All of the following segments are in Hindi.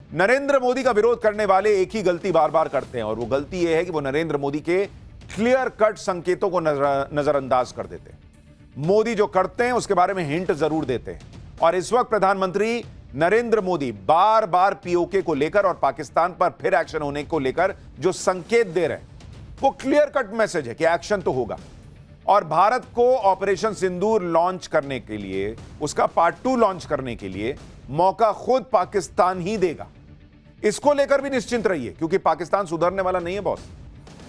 नरेंद्र मोदी का विरोध करने वाले एक ही गलती बार बार करते हैं, और वो गलती यह है कि वो नरेंद्र मोदी के क्लियर कट संकेतों को नजरअंदाज कर देते हैं। मोदी जो करते हैं उसके बारे में हिंट जरूर देते हैं, और इस वक्त प्रधानमंत्री नरेंद्र मोदी बार बार पीओके को लेकर और पाकिस्तान पर फिर एक्शन होने को लेकर जो संकेत दे रहे हैं वो क्लियर कट मैसेज है कि एक्शन तो होगा। और भारत को ऑपरेशन सिंदूर लॉन्च करने के लिए, उसका पार्ट 2 लॉन्च करने के लिए मौका खुद पाकिस्तान ही देगा। इसको लेकर भी निश्चिंत रहिए, क्योंकि पाकिस्तान सुधरने वाला नहीं है बॉस।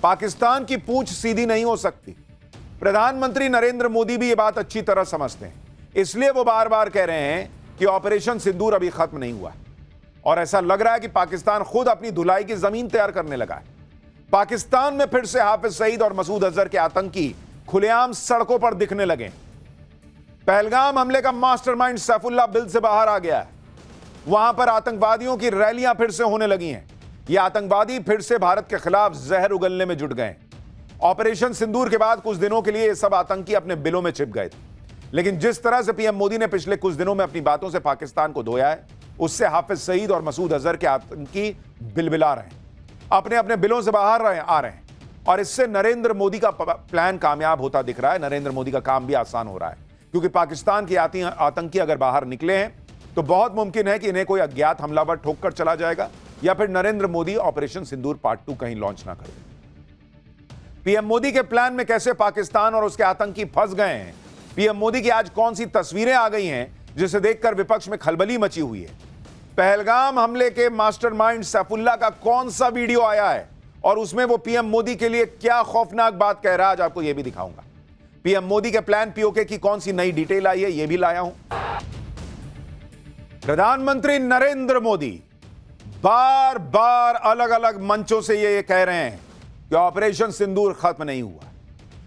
पाकिस्तान की पूंछ सीधी नहीं हो सकती। प्रधानमंत्री नरेंद्र मोदी भी यह बात अच्छी तरह समझते हैं, इसलिए वो बार बार कह रहे हैं कि ऑपरेशन सिंदूर अभी खत्म नहीं हुआ। और ऐसा लग रहा है कि पाकिस्तान खुद अपनी धुलाई की जमीन तैयार करने लगा है। पाकिस्तान में फिर से हाफिज सईद और मसूद अजहर के आतंकी खुलेआम सड़कों पर दिखने लगे। पहलगाम हमले का मास्टरमाइंड सैफुल्लाह बिल से बाहर आ गया है। वहां पर आतंकवादियों की रैलियां फिर से होने लगी हैं। ये आतंकवादी फिर से भारत के खिलाफ जहर उगलने में जुट गए। ऑपरेशन सिंदूर के बाद कुछ दिनों के लिए ये सब आतंकी अपने बिलों में छिप गए थे, लेकिन जिस तरह से पीएम मोदी ने पिछले कुछ दिनों में अपनी बातों से पाकिस्तान को धोया है, उससे हाफिज सईद और मसूद अजहर के आतंकी बिलबिला रहे हैं, अपने अपने बिलों से बाहर आ रहे हैं। और इससे नरेंद्र मोदी का प्लान कामयाब होता दिख रहा है। नरेंद्र मोदी का काम भी आसान हो रहा है, क्योंकि पाकिस्तान के आतंकी अगर बाहर निकले हैं तो बहुत मुमकिन है कि इन्हें कोई अज्ञात हमलावर ठोक कर चला जाएगा, या फिर नरेंद्र मोदी ऑपरेशन सिंदूर पार्ट 2 कहीं लॉन्च ना करें। पीएम मोदी के प्लान में कैसे पाकिस्तान और उसके आतंकी फंस गए हैं, पीएम मोदी की आज कौन सी तस्वीरें आ गई हैं जिसे देखकर विपक्ष में खलबली मची हुई है, पहलगाम हमले के मास्टरमाइंड सैफुल्लाह का कौन सा वीडियो आया है और उसमें वो पीएम मोदी के लिए क्या खौफनाक बात कह रहा है, आज आपको यह भी दिखाऊंगा। पीएम मोदी के प्लान पीओके की कौन सी नई डिटेल आई है, यह भी लाया हूं। प्रधानमंत्री नरेंद्र मोदी बार बार अलग अलग मंचों से ये कह रहे हैं कि ऑपरेशन सिंदूर खत्म नहीं हुआ,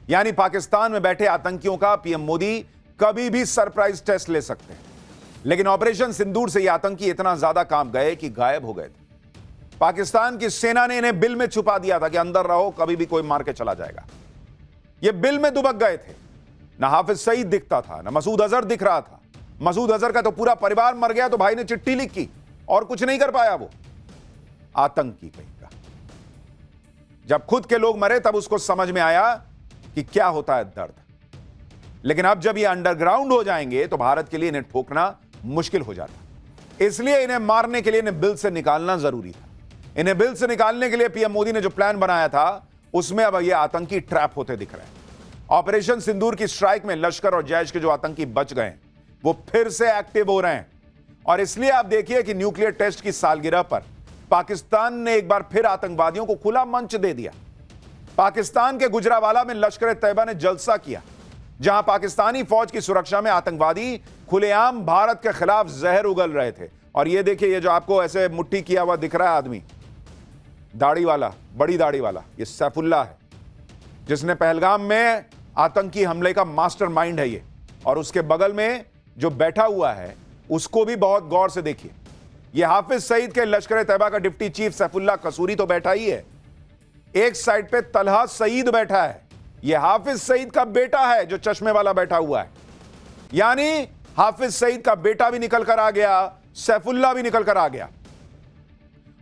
यानी पाकिस्तान में बैठे आतंकियों का पीएम मोदी कभी भी सरप्राइज टेस्ट ले सकते हैं। लेकिन ऑपरेशन सिंदूर से ये आतंकी इतना ज्यादा काम गए कि गायब हो गए थे। पाकिस्तान की सेना ने इन्हें बिल में छुपा दिया था कि अंदर रहो, कभी भी कोई मार के चला जाएगा। ये बिल में दुबक गए थे। ना हाफिज सईद दिखता था, ना मसूद अजहर दिख रहा था। मसूद अजहर का तो पूरा परिवार मर गया, तो भाई ने चिट्ठी लिखी और कुछ नहीं कर पाया। वो आतंकी कहीं का। जब खुद के लोग मरे तब उसको समझ में आया कि क्या होता है दर्द। लेकिन अब जब ये अंडरग्राउंड हो जाएंगे तो भारत के लिए इन्हें ठोकना मुश्किल हो जाता। इसलिए इन्हें मारने के लिए इन्हें बिल से निकालना जरूरी था। इन्हें बिल से निकालने के लिए पीएम मोदी ने जो प्लान बनाया था उसमें अब ये आतंकी ट्रैप होते दिख रहे हैं। ऑपरेशन सिंदूर की स्ट्राइक में लश्कर और जैश के जो आतंकी बच गए वो फिर से एक्टिव हो रहे हैं। और इसलिए आप देखिए कि न्यूक्लियर टेस्ट की सालगिरह पर पाकिस्तान ने एक बार फिर आतंकवादियों को खुला मंच दे दिया। पाकिस्तान के गुजरावाला में लश्कर तैयबा ने जलसा किया, जहां पाकिस्तानी फौज की सुरक्षा में आतंकवादी खुलेआम भारत के खिलाफ जहर उगल रहे थे। और ये देखिए, ये जो आपको ऐसे मुट्ठी किया हुआ दिख रहा है आदमी, दाढ़ी वाला, बड़ी दाढ़ी वाला, ये सैफुल्लाह है, जिसने पहलगाम में आतंकी हमले का मास्टरमाइंड है ये। और उसके बगल में जो बैठा हुआ है उसको भी बहुत गौर से देखिए। ये हाफिज सईद के लश्कर तैयबा का डिप्टी चीफ सैफुल्लाह कसूरी तो बैठा ही है, एक साइड पे तलहा सईद बैठा है। यह हाफिज सईद का बेटा है जो चश्मे वाला बैठा हुआ है। यानी हाफिज सईद का बेटा भी निकल कर आ गया, सैफुल्लाह भी निकल कर आ गया।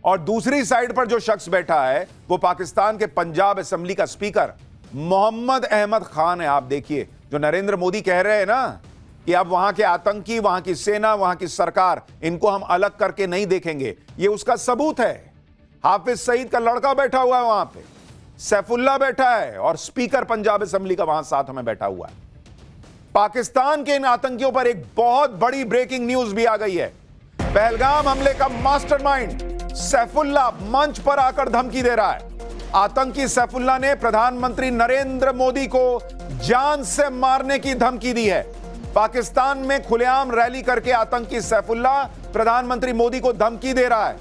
और दूसरी साइड पर जो शख्स बैठा है वो पाकिस्तान के पंजाब असेंबली का स्पीकर मोहम्मद अहमद खान है। आप देखिए, जो नरेंद्र मोदी कह रहे हैं ना कि अब वहां के आतंकी, वहां की सेना, वहां की सरकार, इनको हम अलग करके नहीं देखेंगे, ये उसका सबूत है। हाफिज सईद का लड़का बैठा हुआ है वहां पे, सैफुल्लाह बैठा है, और स्पीकर पंजाब असेंबली का वहां साथ में बैठा हुआ है। पाकिस्तान के इन आतंकियों पर एक बहुत बड़ी ब्रेकिंग न्यूज भी आ गई है। पहलगाम हमले का मास्टरमाइंड सैफुल्लाह मंच पर आकर धमकी दे रहा है। आतंकी सैफुल्लाह ने प्रधानमंत्री नरेंद्र मोदी को जान से मारने की धमकी दी है। पाकिस्तान में खुलेआम रैली करके आतंकी सैफुल्लाह प्रधानमंत्री मोदी को धमकी दे रहा है।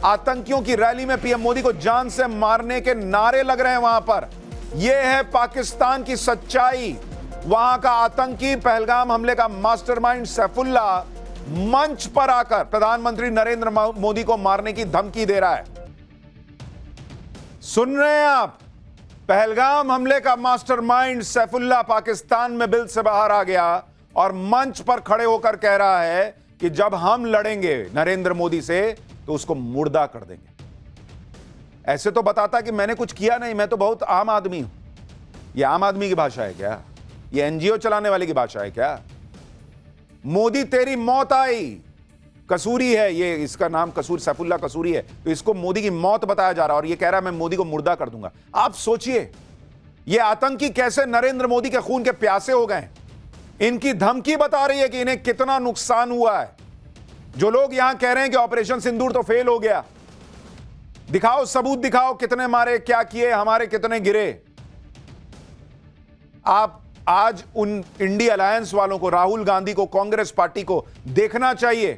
आतंकियों की रैली में पीएम मोदी को जान से मारने के नारे लग रहे हैं वहां पर। यह है पाकिस्तान की सच्चाई। वहां का आतंकी, पहलगाम हमले का मास्टरमाइंड सैफुल्लाह मंच पर आकर प्रधानमंत्री नरेंद्र मोदी को मारने की धमकी दे रहा है। सुन रहे हैं आप? पहलगाम हमले का मास्टरमाइंड सैफुल्लाह पाकिस्तान में बिल से बाहर आ गया और मंच पर खड़े होकर कह रहा है कि जब हम लड़ेंगे नरेंद्र मोदी से तो उसको मुर्दा कर देंगे। ऐसे तो बताता कि मैंने कुछ किया नहीं, मैं तो बहुत आम आदमी हूं। यह आम आदमी की भाषा है क्या? यह एनजीओ चलाने वाले की भाषा है क्या? मोदी तेरी मौत आई, कसूरी है ये, इसका नाम कसूर सैफुल्ला कसूरी है, तो इसको मोदी की मौत बताया जा रहा है और ये कह रहा है मैं मोदी को मुर्दा कर दूंगा। आप सोचिए ये आतंकी कैसे नरेंद्र मोदी के खून के प्यासे हो गए। इनकी धमकी बता रही है कि इन्हें कितना नुकसान हुआ है। जो लोग यहां कह रहे हैं कि ऑपरेशन सिंदूर तो फेल हो गया, दिखाओ सबूत, दिखाओ कितने मारे, क्या किए, हमारे कितने गिरे। आप आज उन इंडिया अलायंस वालों को, राहुल गांधी को, कांग्रेस पार्टी को देखना चाहिए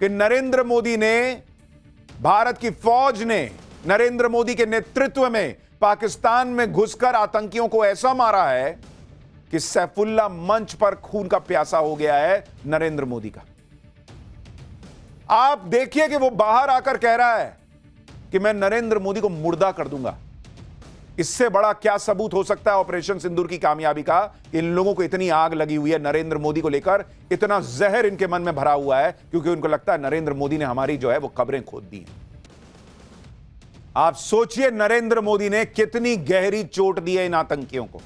कि नरेंद्र मोदी ने, भारत की फौज ने नरेंद्र मोदी के नेतृत्व में पाकिस्तान में घुसकर आतंकियों को ऐसा मारा है कि सैफुल्ला मंच पर खून का प्यासा हो गया है नरेंद्र मोदी का। आप देखिए कि वो बाहर आकर कह रहा है कि मैं नरेंद्र मोदी को मुर्दा कर दूंगा। इससे बड़ा क्या सबूत हो सकता है ऑपरेशन सिंदूर की कामयाबी का? इन लोगों को इतनी आग लगी हुई है नरेंद्र मोदी को लेकर, इतना जहर इनके मन में भरा हुआ है क्योंकि उनको लगता है नरेंद्र मोदी ने हमारी जो है वो कब्रें खोद दी हैं। आप सोचिए नरेंद्र मोदी ने कितनी गहरी चोट दी है इन आतंकियों को।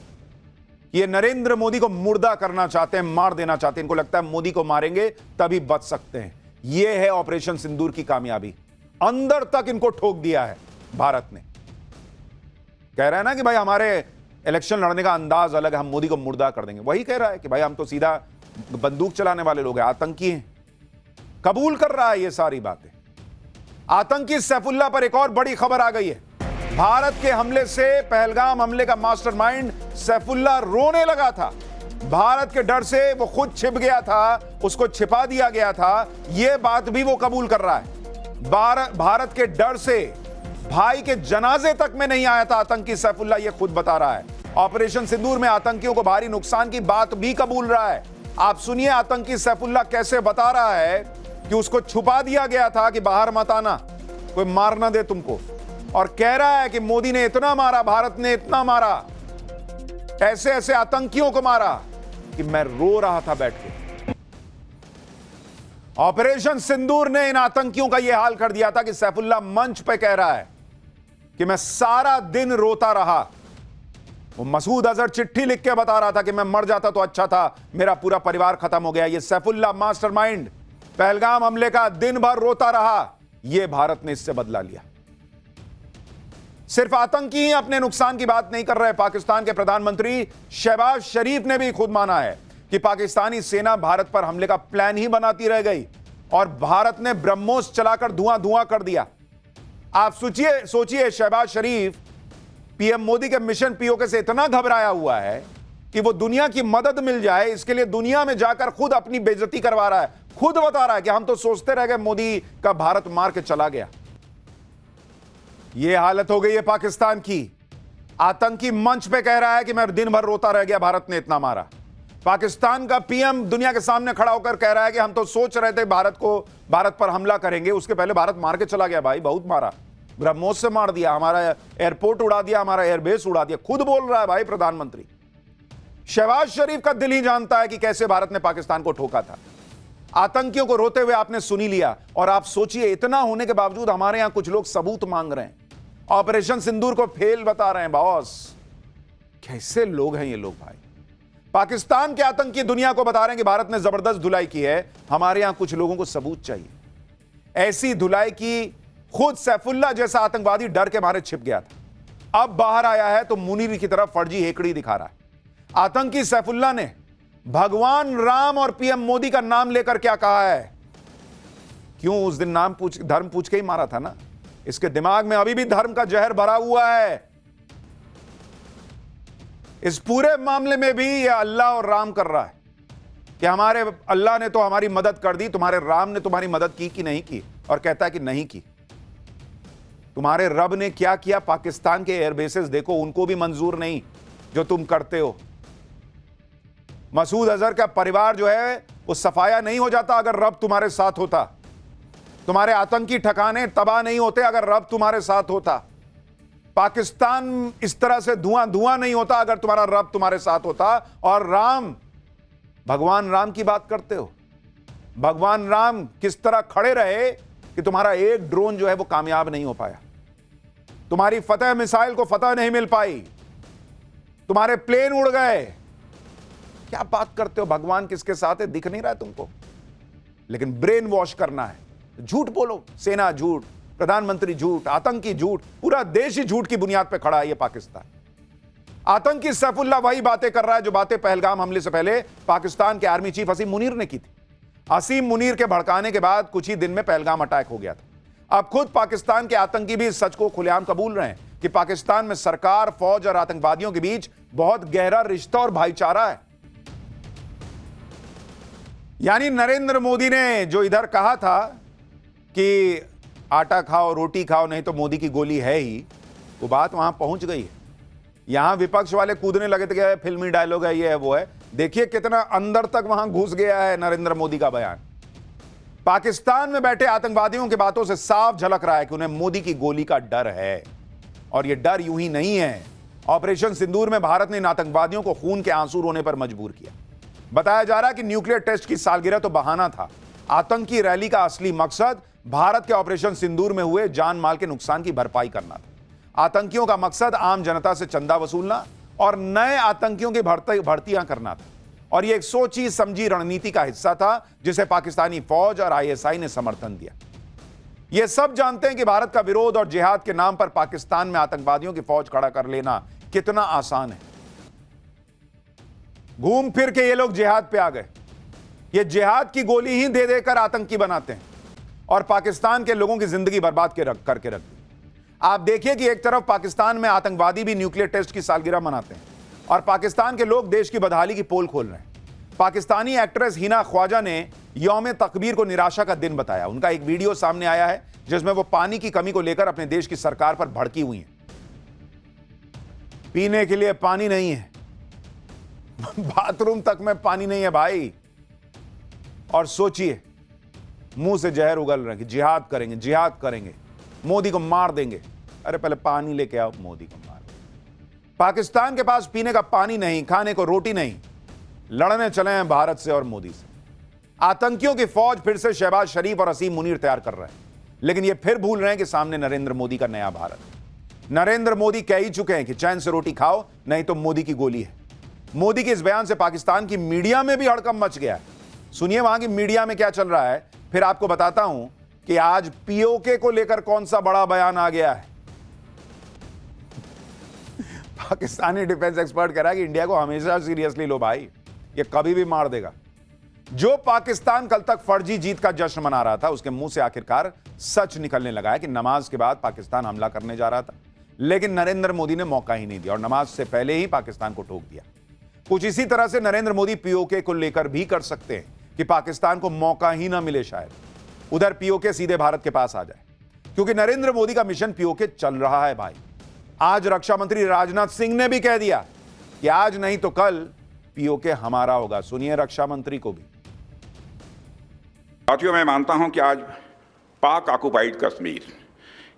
ये नरेंद्र मोदी को मुर्दा करना चाहते हैं, मार देना चाहते हैं। इनको लगता है मोदी को मारेंगे तभी बच सकते हैं। यह है ऑपरेशन सिंदूर की कामयाबी। अंदर तक इनको ठोक दिया है भारत ने। कह रहा है ना कि भाई हमारे इलेक्शन लड़ने का अंदाज अलग है, हम मोदी को मुर्दा कर देंगे। वही कह रहा है कि भाई हम तो सीधा बंदूक चलाने वाले लोग हैं, आतंकी हैं। कबूल कर रहा है ये सारी बातें। आतंकी सैफुल्ला पर एक और बड़ी खबर आ गई है। भारत के हमले से, पहलगाम हमले का मास्टरमाइंड सैफुल्ला रोने लगा था। भारत के डर से वो खुद छिप गया था, उसको छिपा दिया गया था। यह बात भी वो कबूल कर रहा है। भारत के डर से भाई के जनाजे तक में नहीं आया था आतंकी सैफुल्ला, यह खुद बता रहा है। ऑपरेशन सिंदूर में आतंकियों को भारी नुकसान की बात भी कबूल रहा है। आप सुनिए आतंकी सैफुल्ला कैसे बता रहा है कि उसको छुपा दिया गया था कि बाहर मत आना, कोई मार ना दे तुमको। और कह रहा है कि मोदी ने इतना मारा, भारत ने इतना मारा, ऐसे ऐसे आतंकियों को मारा कि मैं रो रहा था बैठ के। ऑपरेशन सिंदूर ने इन आतंकियों का यह हाल कर दिया था कि सैफुल्ला मंच पे कह रहा है कि मैं सारा दिन रोता रहा। वो मसूद अजहर चिट्ठी लिख के बता रहा था कि मैं मर जाता तो अच्छा था, मेरा पूरा परिवार खत्म हो गया। ये सैफुल्ला मास्टरमाइंड पहलगाम हमले का दिन भर रोता रहा। यह भारत ने इससे बदला लिया। सिर्फ आतंकी ही अपने नुकसान की बात नहीं कर रहे। पाकिस्तान के प्रधानमंत्री शहबाज शरीफ ने भी खुद माना है कि पाकिस्तानी सेना भारत पर हमले का प्लान ही बनाती रह गई और भारत ने ब्रह्मोस चलाकर धुआं धुआं कर दिया। आप सोचिए शहबाज शरीफ पीएम मोदी के मिशन पीओके से इतना घबराया हुआ है कि वो दुनिया की मदद मिल जाए इसके लिए दुनिया में जाकर खुद अपनी बेइज्जती करवा रहा है। खुद बता रहा है कि हम तो सोचते रह गए मोदी का भारत मार के चला गया। यह हालत हो गई है पाकिस्तान की। आतंकी मंच पे कह रहा है कि मैं दिन भर रोता रह गया, भारत ने इतना मारा। पाकिस्तान का पीएम दुनिया के सामने खड़ा होकर कह रहा है कि हम तो सोच रहे थे भारत पर हमला करेंगे, उसके पहले भारत मार के चला गया। भाई बहुत मारा, ब्रह्मोस से मार दिया, हमारा एयरपोर्ट उड़ा दिया, हमारा एयरबेस उड़ा दिया। खुद बोल रहा है भाई प्रधानमंत्री। शहबाज शरीफ का दिल ही जानता है कि कैसे भारत ने पाकिस्तान को ठोका था। आतंकियों को रोते हुए आपने सुनी लिया। और आप सोचिए इतना होने के बावजूद हमारे यहां कुछ लोग सबूत मांग रहे हैं, ऑपरेशन सिंदूर को फेल बता रहे हैं। बॉस कैसे लोग हैं ये लोग भाई। पाकिस्तान के आतंकी दुनिया को बता रहे हैं कि भारत ने जबरदस्त धुलाई की है। हमारे यहां कुछ लोगों को सबूत चाहिए। ऐसी धुलाई की खुद सैफुल्ला जैसा आतंकवादी डर के मारे छिप गया था, अब बाहर आया है तो मुनीर की तरफ फर्जी हेकड़ी दिखा रहा है। आतंकी सैफुल्ला ने भगवान राम और पीएम मोदी का नाम लेकर क्या कहा है? क्यों उस दिन धर्म पूछ के ही मारा था ना। इसके दिमाग में अभी भी धर्म का जहर भरा हुआ है। इस पूरे मामले में भी यह अल्लाह और राम कर रहा है कि हमारे अल्लाह ने तो हमारी मदद कर दी, तुम्हारे राम ने तुम्हारी मदद की कि नहीं की? और कहता है कि नहीं की। तुम्हारे रब ने क्या किया? पाकिस्तान के एयरबेसेस देखो, उनको भी मंजूर नहीं जो तुम करते हो। मसूद अजहर का परिवार जो है वो सफाया नहीं हो जाता अगर रब तुम्हारे साथ होता। तुम्हारे आतंकी ठिकाने तबाह नहीं होते अगर रब तुम्हारे साथ होता। पाकिस्तान इस तरह से धुआं धुआं नहीं होता अगर तुम्हारा रब तुम्हारे साथ होता। और राम, भगवान राम की बात करते हो। भगवान राम किस तरह खड़े रहे कि तुम्हारा एक ड्रोन जो है वो कामयाब नहीं हो पाया, तुम्हारी फतह मिसाइल को फतह नहीं मिल पाई, तुम्हारे प्लेन उड़ गए। क्या बात करते हो, भगवान किसके साथ है दिख नहीं रहा है तुमको? लेकिन ब्रेन वॉश करना है, झूठ बोलो। सेना झूठ, प्रधानमंत्री झूठ, आतंकी झूठ, पूरा देश ही झूठ की बुनियाद पर खड़ा है। यह पाकिस्तान आतंकी सैफुल्लाह वही बातें कर रहा है जो बातें पहलगाम हमले से पहले पाकिस्तान के आर्मी चीफ असीम मुनीर ने की थी। असीम मुनीर के भड़काने के बाद कुछ ही दिन में पहलगाम अटैक हो गया था। अब खुद पाकिस्तान के आतंकी भी इस सच को खुलेआम कबूल रहे हैं कि पाकिस्तान में सरकार, फौज और आतंकवादियों के बीच बहुत गहरा रिश्ता और भाईचारा है। यानी नरेंद्र मोदी ने जो इधर कहा था कि आटा खाओ रोटी खाओ नहीं तो मोदी की गोली है ही, वो बात वहां पहुंच गई है। यहां विपक्ष वाले कूदने लगे थे, फिल्मी डायलॉग है, ये है वो है। देखिए कितना अंदर तक वहां घुस गया है नरेंद्र मोदी का बयान। पाकिस्तान में बैठे आतंकवादियों की बातों से साफ झलक रहा है कि उन्हें मोदी की गोली का डर है। और यह डर यूं ही नहीं है। ऑपरेशन सिंदूर में भारत ने इन आतंकवादियों को खून के आंसू रोने पर मजबूर किया। बताया जा रहा है कि न्यूक्लियर टेस्ट की सालगिरह तो बहाना था, आतंकी रैली का असली मकसद भारत के ऑपरेशन सिंदूर में हुए जान माल के नुकसान की भरपाई करना था। आतंकियों का मकसद आम जनता से चंदा वसूलना और नए आतंकियों की भर्तियां करना था। और यह एक सोची समझी रणनीति का हिस्सा था जिसे पाकिस्तानी फौज और आईएसआई ने समर्थन दिया। यह सब जानते हैं कि भारत का विरोध और जिहाद के नाम पर पाकिस्तान में आतंकवादियों की फौज खड़ा कर लेना कितना आसान है। घूम फिर के ये लोग जिहाद पे आ गए। ये जिहाद की गोली ही दे देकर आतंकी बनाते हैं और पाकिस्तान के लोगों की जिंदगी बर्बाद करके रख दी। आप देखिए कि एक तरफ पाकिस्तान में आतंकवादी भी न्यूक्लियर टेस्ट की सालगिरह मनाते हैं और पाकिस्तान के लोग देश की बदहाली की पोल खोल रहे हैं। पाकिस्तानी एक्ट्रेस हिना ख्वाजा ने यौम तकबीर को निराशा का दिन बताया। उनका एक वीडियो सामने आया है जिसमें वो पानी की कमी को लेकर अपने देश की सरकार पर भड़की हुई हैं। पीने के लिए पानी नहीं है, बाथरूम तक में पानी नहीं है भाई। और सोचिए, मुंह से जहर उगल रहे कि जिहाद करेंगे, जिहाद करेंगे, मोदी को मार देंगे। अरे पहले पानी लेके आओ, मोदी को मार। पाकिस्तान के पास पीने का पानी नहीं, खाने को रोटी नहीं, लड़ने चले हैं भारत से और मोदी से। आतंकियों की फौज फिर से शहबाज शरीफ और असीम मुनीर तैयार कर रहे हैं, लेकिन ये फिर भूल रहे हैं कि सामने नरेंद्र मोदी का नया भारत। नरेंद्र मोदी कह ही चुके हैं कि चैन से रोटी खाओ नहीं तो मोदी की गोली है। मोदी के इस बयान से पाकिस्तान की मीडिया में भी हड़कंप मच गया है। सुनिए वहां की मीडिया में क्या चल रहा है, फिर आपको बताता हूं कि आज पीओके को लेकर कौन सा बड़ा बयान आ गया है। पाकिस्तानी डिफेंस एक्सपर्ट कह रहा है कि इंडिया को हमेशा सीरियसली लो भाई, ये कभी भी मार देगा। जो पाकिस्तान कल तक फर्जी जीत का जश्न मना रहा था, उसके मुंह से आखिरकार सच निकलने लगा है कि नमाज के बाद पाकिस्तान हमला करने जा रहा था, लेकिन नरेंद्र मोदी ने मौका ही नहीं दिया और नमाज से पहले ही पाकिस्तान को ठोक दिया। कुछ इसी तरह से नरेंद्र मोदी पीओके को लेकर भी कर सकते हैं कि पाकिस्तान को मौका ही ना मिले, शायद उधर पीओके सीधे भारत के पास आ जाए, क्योंकि नरेंद्र मोदी का मिशन पीओके चल रहा है भाई। आज रक्षा मंत्री राजनाथ सिंह ने भी कह दिया कि आज नहीं तो कल पीओके हमारा होगा। सुनिए रक्षा मंत्री को भी। साथियों, मैं मानता हूं कि आज पाक ऑक्युपाइड कश्मीर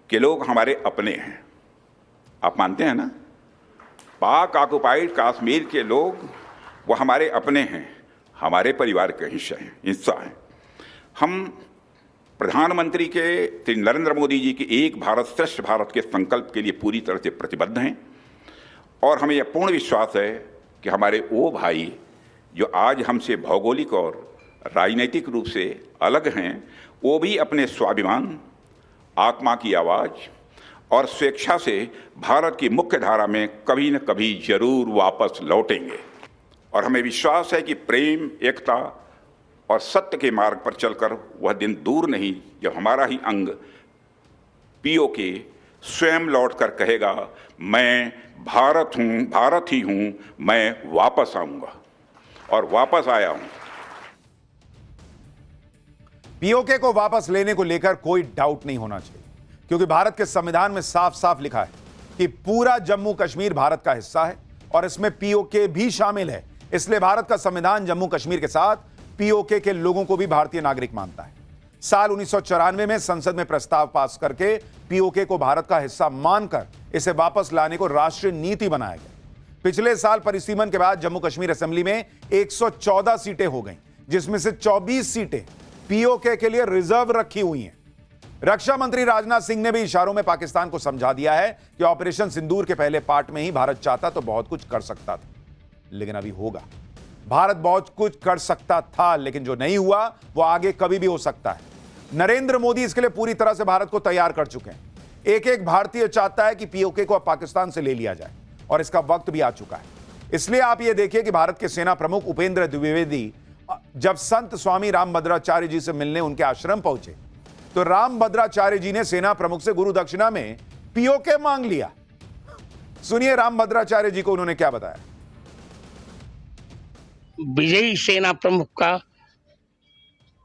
के लोग हमारे अपने हैं। आप मानते हैं ना? पाक ऑक्युपाइड कश्मीर के लोग वो हमारे अपने हैं, हमारे परिवार के हिस्सा हैं। हम प्रधानमंत्री के श्री नरेंद्र मोदी जी के एक भारत श्रेष्ठ भारत के संकल्प के लिए पूरी तरह से प्रतिबद्ध हैं और हमें यह पूर्ण विश्वास है कि हमारे वो भाई जो आज हमसे भौगोलिक और राजनीतिक रूप से अलग हैं, वो भी अपने स्वाभिमान, आत्मा की आवाज़ और स्वेच्छा से भारत की मुख्य धारा में कभी न कभी जरूर वापस लौटेंगे। और हमें विश्वास है कि प्रेम, एकता और सत्य के मार्ग पर चलकर वह दिन दूर नहीं जब हमारा ही अंग पीओके स्वयं लौटकर कहेगा, मैं भारत हूं, भारत ही हूं, मैं वापस आऊंगा। और वापस आया हूं। पीओके को वापस लेने को लेकर कोई डाउट नहीं होना चाहिए, क्योंकि भारत के संविधान में साफ साफ लिखा है कि पूरा जम्मू कश्मीर भारत का हिस्सा है और इसमें पीओके भी शामिल है। इसलिए भारत का संविधान जम्मू कश्मीर के साथ पीओके के लोगों को भी भारतीय नागरिक मानता है। साल 1994 में संसद में प्रस्ताव पास करके पीओके को भारत का हिस्सा मानकर इसे वापस लाने को राष्ट्रीय नीति बनाया गया। पिछले साल परिसीमन के बाद जम्मू कश्मीर असेंबली में 114 सीटें हो गईं, जिसमें से 24 सीटें पीओके के लिए रिजर्व रखी हुई हैं। रक्षा मंत्री राजनाथ सिंह ने भी इशारों में पाकिस्तान को समझा दिया है कि ऑपरेशन सिंदूर के पहले पार्ट में ही भारत चाहता तो बहुत कुछ कर सकता था, लेकिन अभी होगा। भारत बहुत कुछ कर सकता था, लेकिन जो नहीं हुआ वो आगे कभी भी हो सकता है। नरेंद्र मोदी इसके लिए पूरी तरह से भारत को तैयार कर चुके हैं। एक एक भारतीय चाहता है कि पीओके को अब पाकिस्तान से ले लिया जाए, और इसका वक्त भी आ चुका है। इसलिए आप ये देखिए कि भारत के सेना प्रमुख उपेंद्र द्विवेदी जब संत स्वामी रामभद्राचार्य जी से मिलने उनके आश्रम पहुंचे, तो रामभद्राचार्य जी ने सेना प्रमुख से गुरु दक्षिणा में पीओके मांग लिया। सुनिए रामभद्राचार्य जी को उन्होंने क्या बताया। विजयी सेना प्रमुख का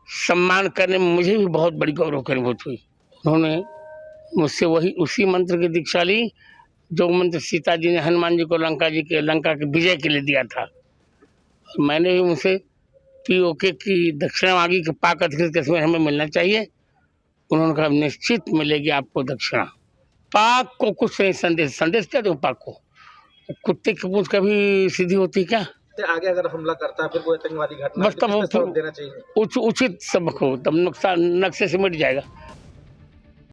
सम्मान करने में मुझे भी बहुत बड़ी गौरव की अनुभूति हुई। उन्होंने मुझसे वही उसी मंत्र की दीक्षा ली जो मंत्र सीता जी ने हनुमान जी को लंका के विजय के लिए दिया था। मैंने भी उनसे पीओके की दक्षिणा मांगी कि पाक अधिकृत कश्मीर हमें मिलना चाहिए। उन्होंने कहा निश्चित मिलेगी आपको दक्षिणा। पाक को कुछ नहीं संदेश क्या दूं पाक को? कुत्ते की पूंछ कभी सीधी होती क्या? आगे अगर हमला करता है फिर कोई आतंकवादी घटना बस तब देना चाहिए। उचित सबक हो, तब नुकसान नक्शे से मिट जाएगा।